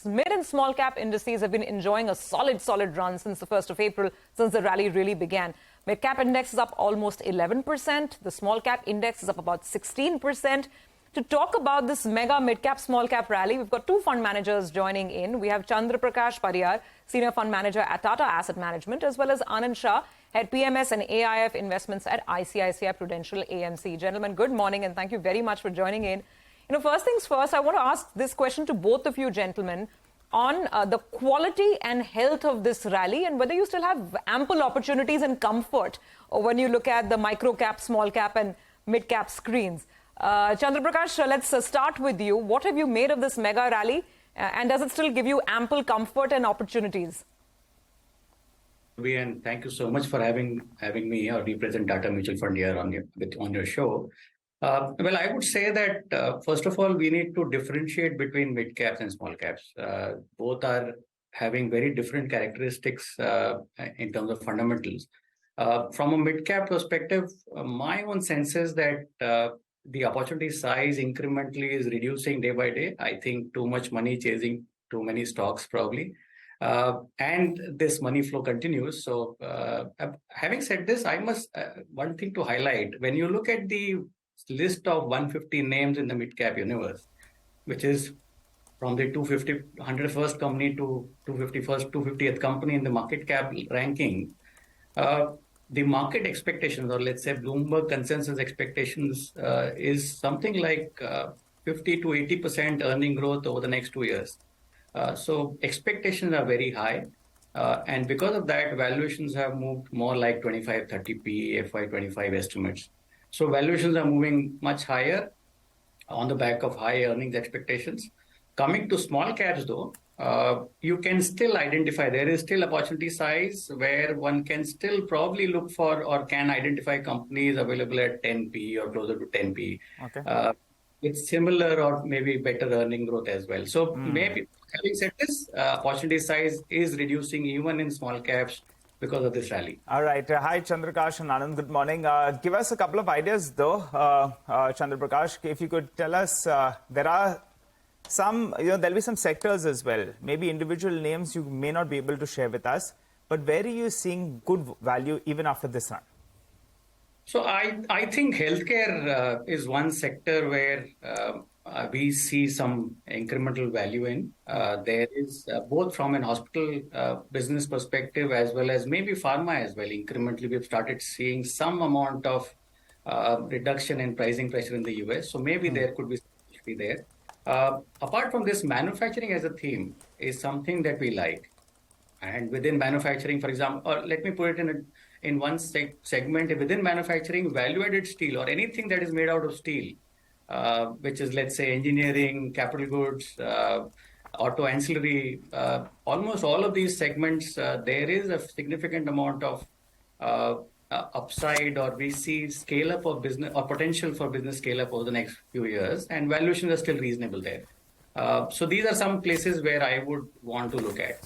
mid and small cap indices have been enjoying a solid run since the 1st of April, since the rally really began. Mid cap index is up almost 11%. The small cap index is up about 16%. To talk about this mega mid cap small cap rally, we've got two fund managers joining in. We have Chandraprakash Padiyar, Senior Fund Manager at Tata Asset Management, as well as Anand Shah, Head PMS and AIF Investments at ICICI Prudential AMC. Gentlemen, good morning and thank you very much for joining in. First things first, I want to ask this question to both of you gentlemen on the quality and health of this rally and whether you still have ample opportunities and comfort when you look at the micro cap, small cap and mid cap screens. Chandraprakash, let's start with you. What have you made of this mega rally and does it still give you ample comfort and opportunities? And thank you so much for having me or represent Tata Mutual Fund here on your show. Well, I would say that first of all, we need to differentiate between mid caps and small caps. Both are having very different characteristics in terms of fundamentals. From a mid cap perspective, my own sense is that the opportunity size incrementally is reducing day by day. I think too much money chasing too many stocks probably. And this money flow continues. So having said this, I must one thing to highlight, when you look at the list of 150 names in the mid cap universe, which is from the 101st company to 250th company in the market cap ranking, the market expectations, or let's say Bloomberg consensus expectations, is something like 50 to 80% earning growth over the next 2 years. So expectations are very high. And because of that, valuations have moved more like 25-30p FY25 estimates. So valuations are moving much higher on the back of high earnings expectations. Coming to small caps though, you can still identify, there is still opportunity size where one can still probably look for or can identify companies available at 10p or closer to 10p. Okay. It's similar or maybe better earning growth as well. So maybe having said this, opportunity size is reducing even in small caps because of this rally. All right. Hi, Chandraprakash and Anand. Good morning. Give us a couple of ideas though, Chandraprakash. If you could tell us, there are some, there'll be some sectors as well, maybe individual names you may not be able to share with us, but where are you seeing good value even after this run? So I think healthcare is one sector where we see some incremental value in. There is both from an hospital business perspective as well as maybe pharma as well. Incrementally, we've started seeing some amount of reduction in pricing pressure in the US. So maybe there could be there. Apart from this, manufacturing as a theme is something that we like. And within manufacturing, for example, or let me put it in one segment, within manufacturing, value-added steel or anything that is made out of steel, which is, let's say, engineering, capital goods, auto ancillary, almost all of these segments, there is a significant amount of upside, or we see scale up of business or potential for business scale up over the next few years, and valuations are still reasonable there. So these are some places where I would want to look at.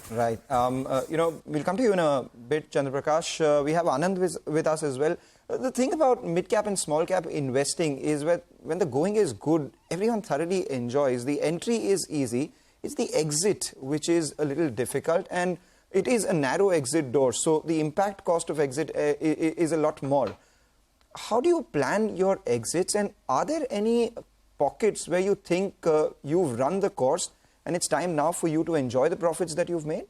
Right. We'll come to you in a bit, Chandraprakash. We have Anand with us as well. The thing about mid-cap and small-cap investing is when the going is good, everyone thoroughly enjoys. The entry is easy. It's the exit which is a little difficult, and it is a narrow exit door. So the impact cost of exit is a lot more. How do you plan your exits, and are there any pockets where you think you've run the course and it's time now for you to enjoy the profits that you've made?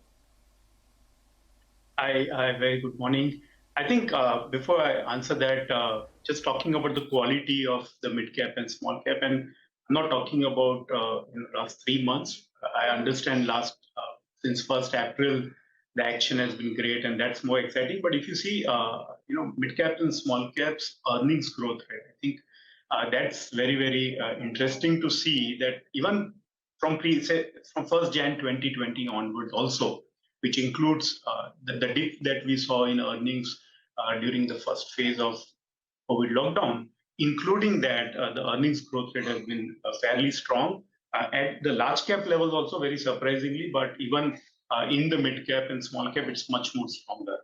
Hi, very good morning. I think before I answer that, just talking about the quality of the mid cap and small cap, and I'm not talking about in the last 3 months. I understand since 1st April, the action has been great and that's more exciting. But if you see, mid cap and small caps earnings growth rate, I think that's very, very interesting to see that even from 1st Jan 2020 onwards also, which includes the dip that we saw in earnings during the first phase of COVID lockdown, including that the earnings growth rate has been fairly strong. At the large cap levels also very surprisingly, but even in the mid cap and small cap, it's much more stronger.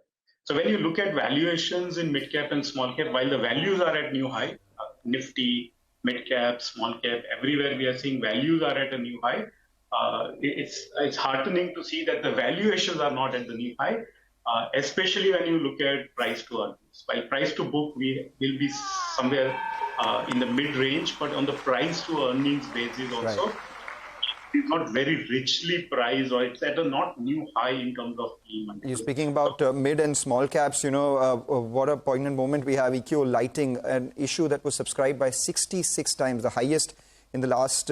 So when you look at valuations in mid cap and small cap, while the values are at new high, Nifty, mid cap, small cap, everywhere we are seeing values are at a new high. it's heartening to see that the valuations are not at the new high, especially when you look at price to earnings. While price to book we will be somewhere in the mid-range, but on the price to earnings basis also, Right. it's not very richly priced, or it's at a not new high in terms of EM. You're speaking about mid and small caps. What a poignant moment we have. EQ Lighting, an issue that was subscribed by 66 times, the highest in the last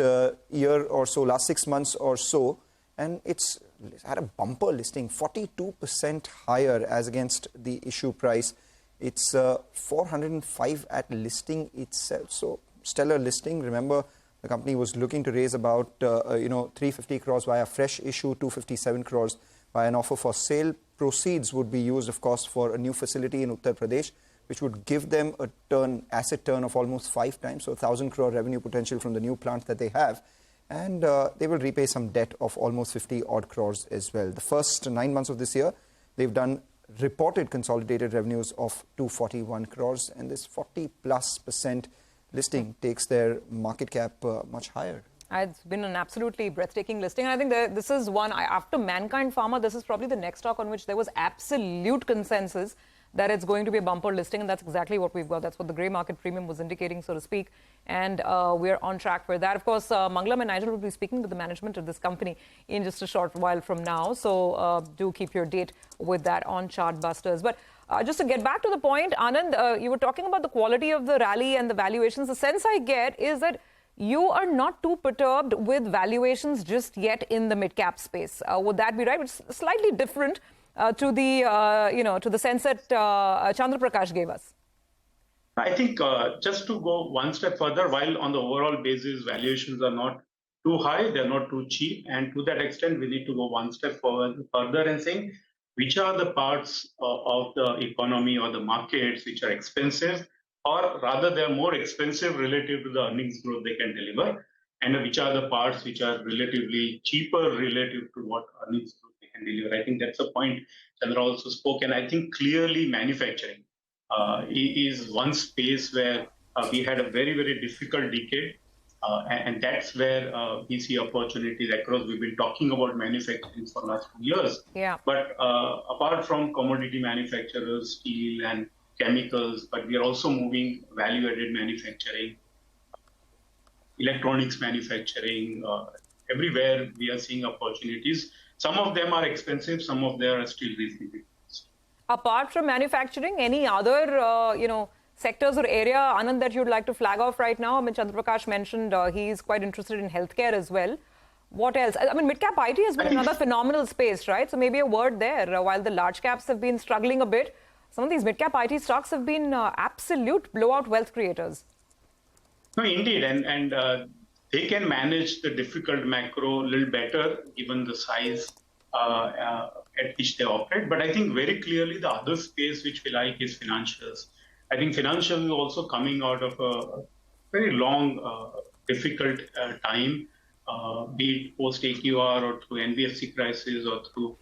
year or so, last 6 months or so. And it's had a bumper listing, 42% higher as against the issue price. It's 405 at listing itself. So stellar listing. Remember, the company was looking to raise about 350 crores via fresh issue, 257 crores by an offer for sale. Proceeds would be used, of course, for a new facility in Uttar Pradesh, which would give them a asset turn of almost 5 times, so 1,000 crore revenue potential from the new plant that they have. And they will repay some debt of almost 50 odd crores as well. The first 9 months of this year, they've done reported consolidated revenues of 241 crores, and this 40+% listing takes their market cap much higher. It's been an absolutely breathtaking listing. And I think this is one, after Mankind Pharma, this is probably the next stock on which there was absolute consensus that it's going to be a bumper listing, and that's exactly what we've got. That's what the grey market premium was indicating, so to speak. And we're on track for that. Of course, Mangalam and Nigel will be speaking with the management of this company in just a short while from now. So do keep your date with that on Chartbusters. But just to get back to the point, Anand, you were talking about the quality of the rally and the valuations. The sense I get is that you are not too perturbed with valuations just yet in the mid-cap space. Would that be right? It's slightly different to the sense that Chandraprakash gave us. I think just to go one step further, while on the overall basis valuations are not too high, they're not too cheap, and to that extent we need to go one step further and saying which are the parts of the economy or the markets which are expensive, or rather they're more expensive relative to the earnings growth they can deliver, and which are the parts which are relatively cheaper relative to what earnings growth they can deliver. I think that's a point Chandra also spoke, and I think clearly manufacturing is one space where we had a very, very difficult decade, and that's where we see opportunities across. We've been talking about manufacturing for the last 2 years, but apart from commodity manufacturers, steel and chemicals, but we are also moving value-added manufacturing, electronics manufacturing. Everywhere we are seeing opportunities. Some of them are expensive, some of them are still reasonable. Apart from manufacturing, any other sectors or area, Anand, that you'd like to flag off right now? I mean, Chandraprakash mentioned he's quite interested in healthcare as well. What else? I mean, mid-cap IT has been another phenomenal space, right? So maybe a word there. While the large caps have been struggling a bit, some of these mid-cap IT stocks have been absolute blowout wealth creators. No, indeed. And they can manage the difficult macro a little better given the size at which they operate. But I think very clearly the other space which we like is financials. I think financials is also coming out of a very long, difficult time, be it post-AQR or through NBFC crisis or through,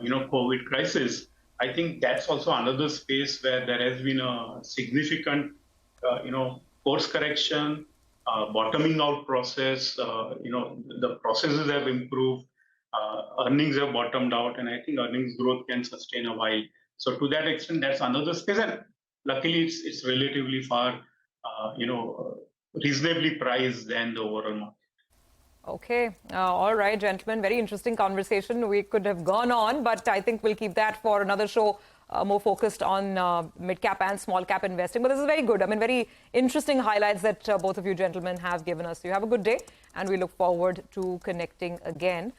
COVID crisis. I think that's also another space where there has been a significant, course correction, bottoming out process. The processes have improved, earnings have bottomed out, and I think earnings growth can sustain a while. So to that extent, that's another space, and luckily it's relatively far, reasonably priced than the overall market. Okay. All right, gentlemen. Very interesting conversation. We could have gone on, but I think we'll keep that for another show, more focused on mid-cap and small-cap investing. But this is very good. I mean, very interesting highlights that both of you gentlemen have given us. You have a good day, and we look forward to connecting again.